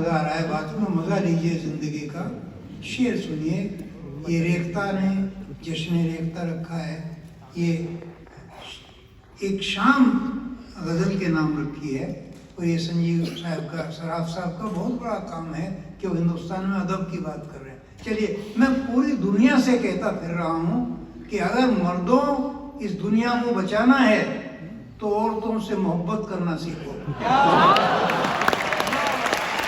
मजा आ रहा है बात में, मजा लीजिए जिंदगी का। शेर सुनिए, ये रेखता ने जश्न रेखता रखा है, ये एक शाम गजल के नाम रखी है। और ये संजीव साहब का, सराफ साहब का बहुत बड़ा काम है कि वो हिंदुस्तान में अदब की बात कर रहे हैं। चलिए, मैं पूरी दुनिया से कहता फिर रहा हूँ कि अगर मर्दों इस दुनिया को बचाना है तो औरतों से मोहब्बत करना सीखो।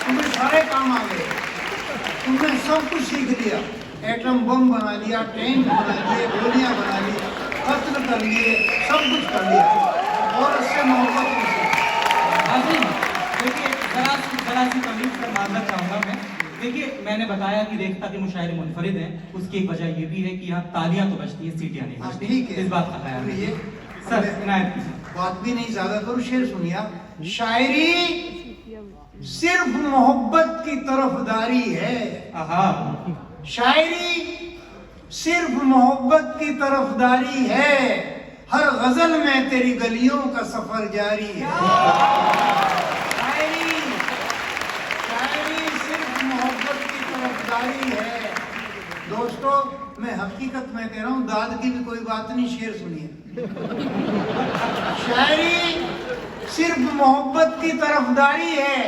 तुम्हें सारे काम आ गए, तुमने सब कुछ सीख लिया, एटम बम बना लिया, टैंक बना लिए, गोलियां बना ली, कत्ल कर लिए, सब कुछ कर लिया, और उससे मोहब्बत नहीं। देखिए, जरा सी कमी पर मानना चाहूँगा मैं। देखिए, मैंने बताया कि रेखता के मुशायरे मुनफरिद हैं, उसकी एक वजह ये भी है कि यहाँ तालियां तो बजती हैं, सीटियां नहीं बजती। ठीक है, इस बात का ख्याल ये सर, इनायत कीजिए। बात भी नहीं ज्यादा करो, शेर सुनिए आप। शायरी सिर्फ मोहब्बत की तरफदारी है। आहा, शायरी सिर्फ मोहब्बत की तरफदारी है, हर गजल में तेरी गलियों का सफर जारी है। शायरी सिर्फ मोहब्बत की तरफदारी है। दोस्तों, मैं हकीकत में कह रहा हूँ, दाद की भी कोई बात नहीं, शेर सुनिए। शायरी सिर्फ मोहब्बत की तरफदारी है,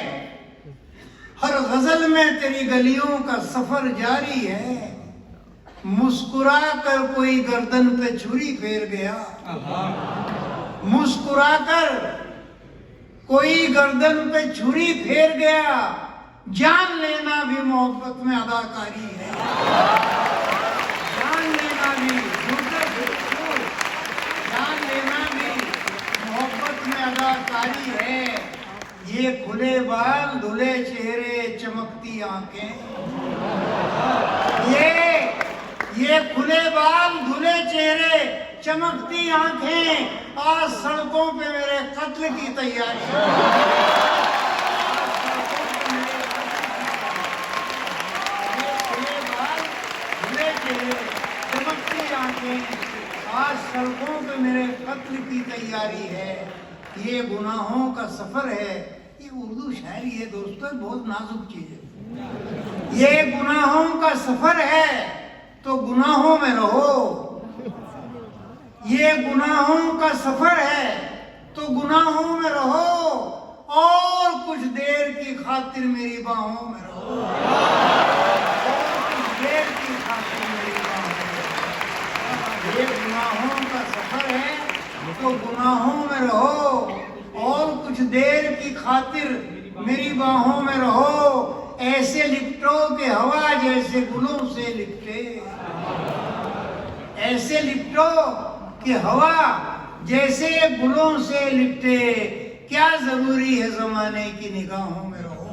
हर गजल में तेरी गलियों का सफर जारी है। मुस्कुरा कर कोई गर्दन पे छुरी फेर गया, मुस्कुरा कर कोई गर्दन पे छुरी फेर गया, जान लेना भी मोहब्बत में अदाकारी है। जान लेना भी, जान लेना भी मोहब्बत में अदाकारी है। ये खुले बाल, धुले चेहरे, चमकती आंखें, ये खुले बाल, धुले चेहरे, चमकती आंखें, आज सड़कों पे मेरे कत्ल की तैयारी है। चमकती आंखें, आज सड़कों पे मेरे कत्ल की तैयारी है। ये गुनाहों का सफर है। ये उर्दू शायरी है दोस्तों, बहुत नाजुक चीज है। ये गुनाहों का सफर है तो गुनाहों में रहो। ये गुनाहों का सफर है तो गुनाहों में रहो, और कुछ देर की खातिर मेरी बाहों में रहो। और कुछ देर की खातिर मेरी बाहों में रहो। ये गुनाहों का सफर है तो गुनाहों में रहो, और कुछ देर की खातिर मेरी बाहों में रहो। ऐसे लिपटो कि हवा जैसे गुलों से लिपटे, ऐसे लिपटो कि हवा जैसे गुलों से लिपटे। क्या जरूरी है जमाने की निगाहों में रहो,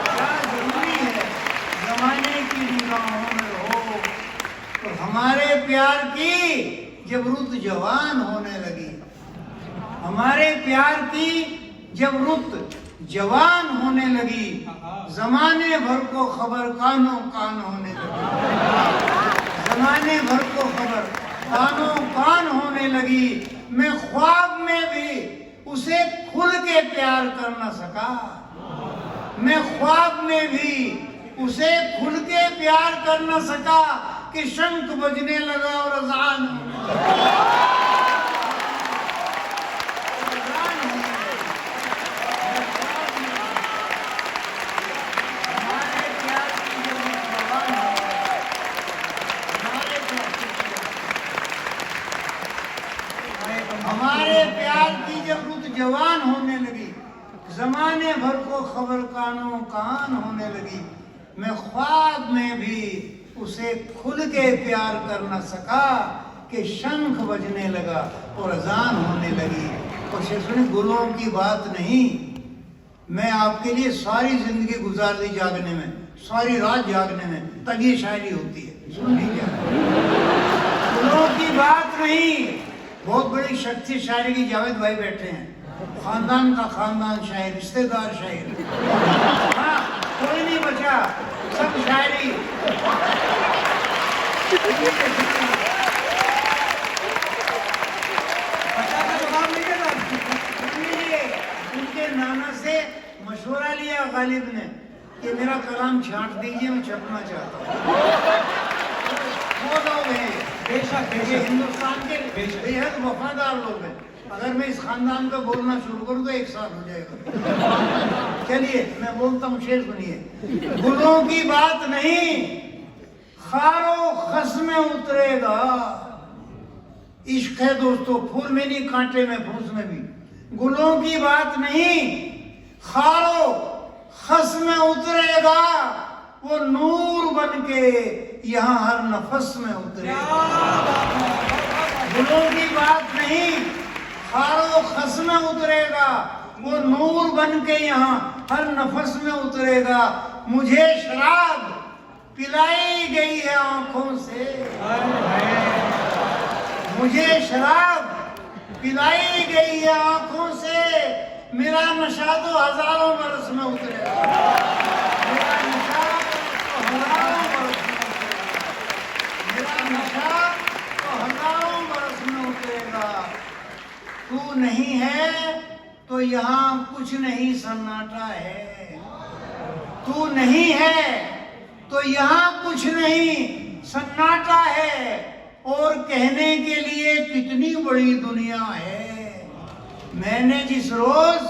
क्या जरूरी है जमाने की निगाहों में रहो। तो हमारे प्यार की जब रुत जवान होने लगी, हमारे प्यार की जब रुत जवान होने लगी, जमाने भर को खबर कानों कान होने लगी। जमाने भर को खबर कानों कान होने लगी। मैं ख्वाब में भी उसे खुल के प्यार कर न सका, मैं ख्वाब में भी उसे खुल के प्यार कर न सका कि शंख बजने लगा और अज़ान हमारे प्यार की जब रुत जवान होने लगी, जमाने भर को खबर कानों कान होने लगी। मैं ख्वाब में भी उसे खुल के प्यार कर न सका कि शंख बजने लगा और अजान होने लगी। और सुनिए, गुलों की बात नहीं, मैं आपके लिए सारी जिंदगी गुजार दी जागने में, सारी रात जागने में, तब ये शायरी होती है। सुन लीजिए, गुलों की बात नहीं। बहुत बड़ी शक्ति शायरी की जावेद भाई बैठे हैं, खानदान का खानदान शायर, रिश्तेदार शायर, हाँ, कोई नहीं बचा, सब शायरी। उनके नाना से मशवरा लिया गालिब गालिब ने कि मेरा कलाम छांट दीजिए, मैं छपना चाहता हूँ। वो लोग हैं बेशक ये बेशक हिंदुस्तान के बेहद वफादार लोग हैं। अगर मैं इस खानदान का बोलना शुरू करूँ तो 1 साल हो जाएगा। चलिए मैं बोलता हूँ, शेर सुनिए। गुलों की बात नहीं, खारो खस में उतरेगा। इश्क है दोस्तों, फूल में नहीं, कांटे में, फूस में भी। गुलों की बात नहीं, खारो खस में उतरेगा, वो नूर बन के यहाँ हर नफस में उतरेगा। गुलों की बात नहीं, खारो खस में उतरेगा, वो नूर बन के यहाँ हर नफस में उतरेगा। मुझे शराब पिलाई गई है आंखों से, मुझे शराब पिलाई गई है आंखों से, मेरा नशा तो हजारों बरस में उतरेगा। मेरा नशा तो हजारों बरस में उतरेगा। मेरा नशा तो हजारों बरस में उतरेगा। तू नहीं है तो यहाँ कुछ नहीं सन्नाटा है। तू नहीं है तो यहाँ कुछ नहीं सन्नाटा है। और कहने के लिए कितनी बड़ी दुनिया है। मैंने जिस रोज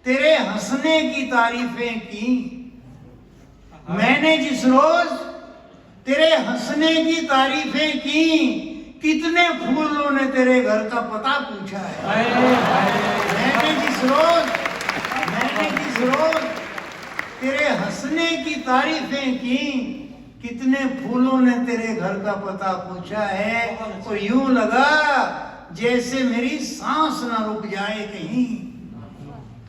तेरे हंसने की तारीफें की, मैंने जिस रोज तेरे हंसने की तारीफें की, कितने फूलों ने तेरे घर का पता पूछा है। मैंने जिस रोज तेरे हंसने की तारीफें की, कितने फूलों ने तेरे घर का पता पूछा है। तो यूं लगा जैसे मेरी सांस ना रुक जाए कहीं।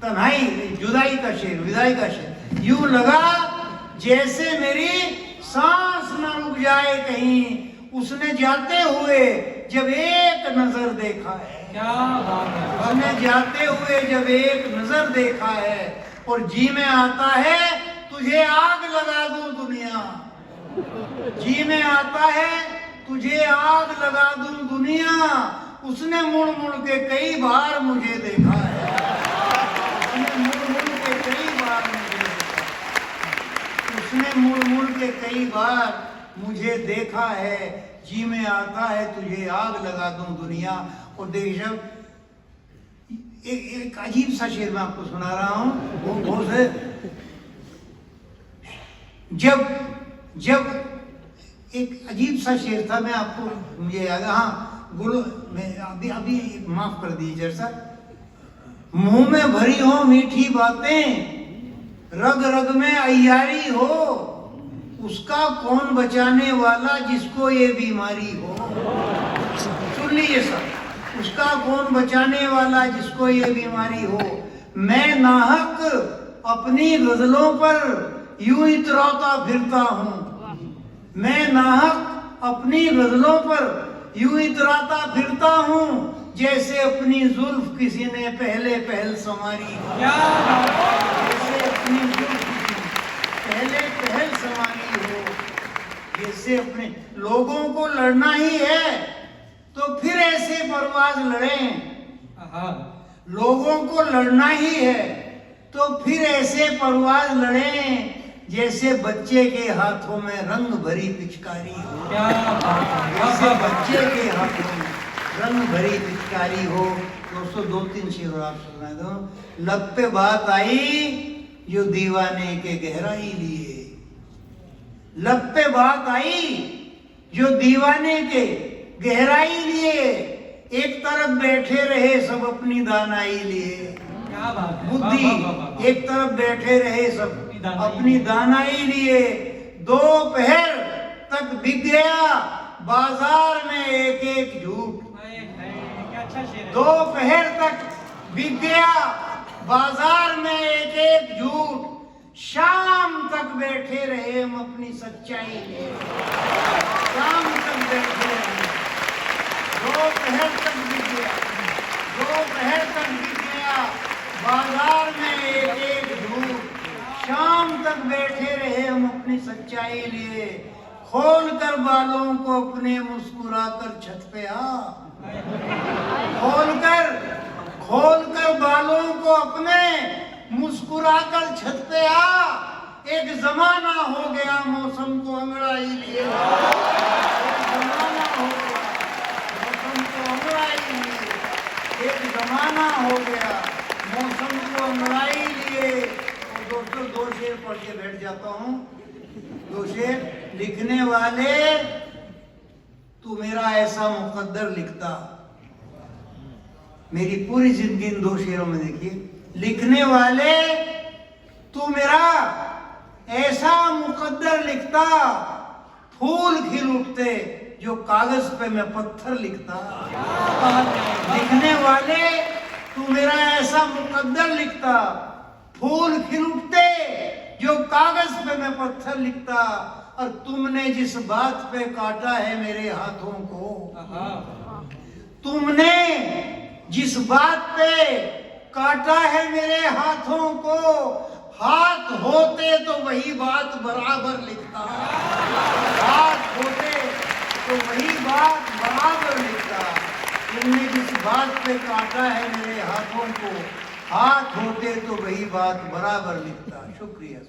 तन्हाई, जुदाई का शेर, विदाई का शेर। यूं लगा जैसे मेरी सांस ना रुक जाए कहीं। उसने जाते हुए जब एक नजर देखा है, क्या बात है। उसने जाते हुए जब एक नजर देखा है, और जी में आता है तुझे आग लगा दूं दुनिया। जी में आता है तुझे आग लगा दूं दुनिया। उसने मुड़ मुड़ के कई बार मुझे देखा है। उसने मुड़ मुड़ के कई बार मुझे देखा। उसने मुड़ मुड़ के कई बार मुझे देखा है। जी में आता है तुझे आग लगा दूं दुनिया। और देखिए एक अजीब सा शेर मैं आपको सुना रहा हूं। वो बहुत है, जब एक अजीब सा शेर था, मैं आपको, मुझे याद है। हाँ, गुलो मैं अभी माफ कर दीजिए जरा। मुंह में भरी हो मीठी बातें, रग रग में अय्यारी हो, उसका कौन बचाने वाला जिसको ये बीमारी हो। सुन लीजिए सर, उसका कौन बचाने वाला जिसको ये बीमारी हो। मैं नाहक अपनी गजलों पर यूं इतराता फिरता हूँ। मैं नाहक अपनी गजलों पर यूं इतराता फिरता हूँ, जैसे अपनी जुल्फ किसी ने पहले पहल संवारी हो। जैसे अपनी जुल्फ पहले पहल संवारी हो। जैसे अपने लोगों को लड़ना ही है तो फिर ऐसे परवाज लड़ें। लोगों को लड़ना ही है तो फिर ऐसे परवाज लड़ें, जैसे बच्चे के हाथों में रंग भरी पिचकारी हो। जैसे बच्चे के हाथों में रंग भरी पिचकारी हो। दोस्तों 2-3 शेर आप सुना दो। लब पे बात आई जो दीवाने के गहराई लिए। लब पे बात आई जो दीवाने के गहराई लिए। एक तरफ बैठे रहे सब अपनी दानाई लिए। क्या बात है। बुद्धि एक तरफ बैठे रहे सब अपनी दानाई लिए। दोपहर तक बिक गया बाजार में एक एक झूठ। दोपहर तक बिक गया बाजार में एक एक झूठ। शाम तक बैठे रहे हम अपनी सच्चाई लिए। शाम तक बैठे रहे। दोपहर तक बिक गया, दोपहर तक बिक गया बाजार में एक एक झूठ। शाम तक बैठे रहे हम अपनी सच्चाई लिए। खोल कर बालों को अपने मुस्कुरा कर छत पे आ। खोल कर बालों को अपने मुस्कुराकर छत पे आ, एक जमाना हो गया मौसम को अंगड़ाई लिए, एक जमाना हो गया मौसम को अंगड़ाई लिए, एक जमाना हो गया मौसम को अंगड़ाई लिए। और दोस्तों दो शेर पढ़ के बैठ जाता हूँ। दो शेर। लिखने वाले तू मेरा ऐसा मुकद्दर लिखता, मेरी पूरी जिंदगी इन दो शेरों में देखिए। लिखने वाले तू मेरा ऐसा मुकद्दर लिखता, फूल खिल उठते जो कागज पे मैं पत्थर लिखता। लिखने वाले तू मेरा ऐसा मुकद्दर लिखता, फूल खिल उठते जो कागज पे मैं पत्थर लिखता। और तुमने जिस बात पे काटा है मेरे हाथों को, तुमने जिस बात पे काटा है मेरे हाथों को, हाथ होते तो वही बात बराबर लिखता। हाथ होते तो वही बात बराबर लिखता। तुमने जिस बात पे काटा है मेरे हाथों को, हाथ होते तो वही बात बराबर लिखता। शुक्रिया।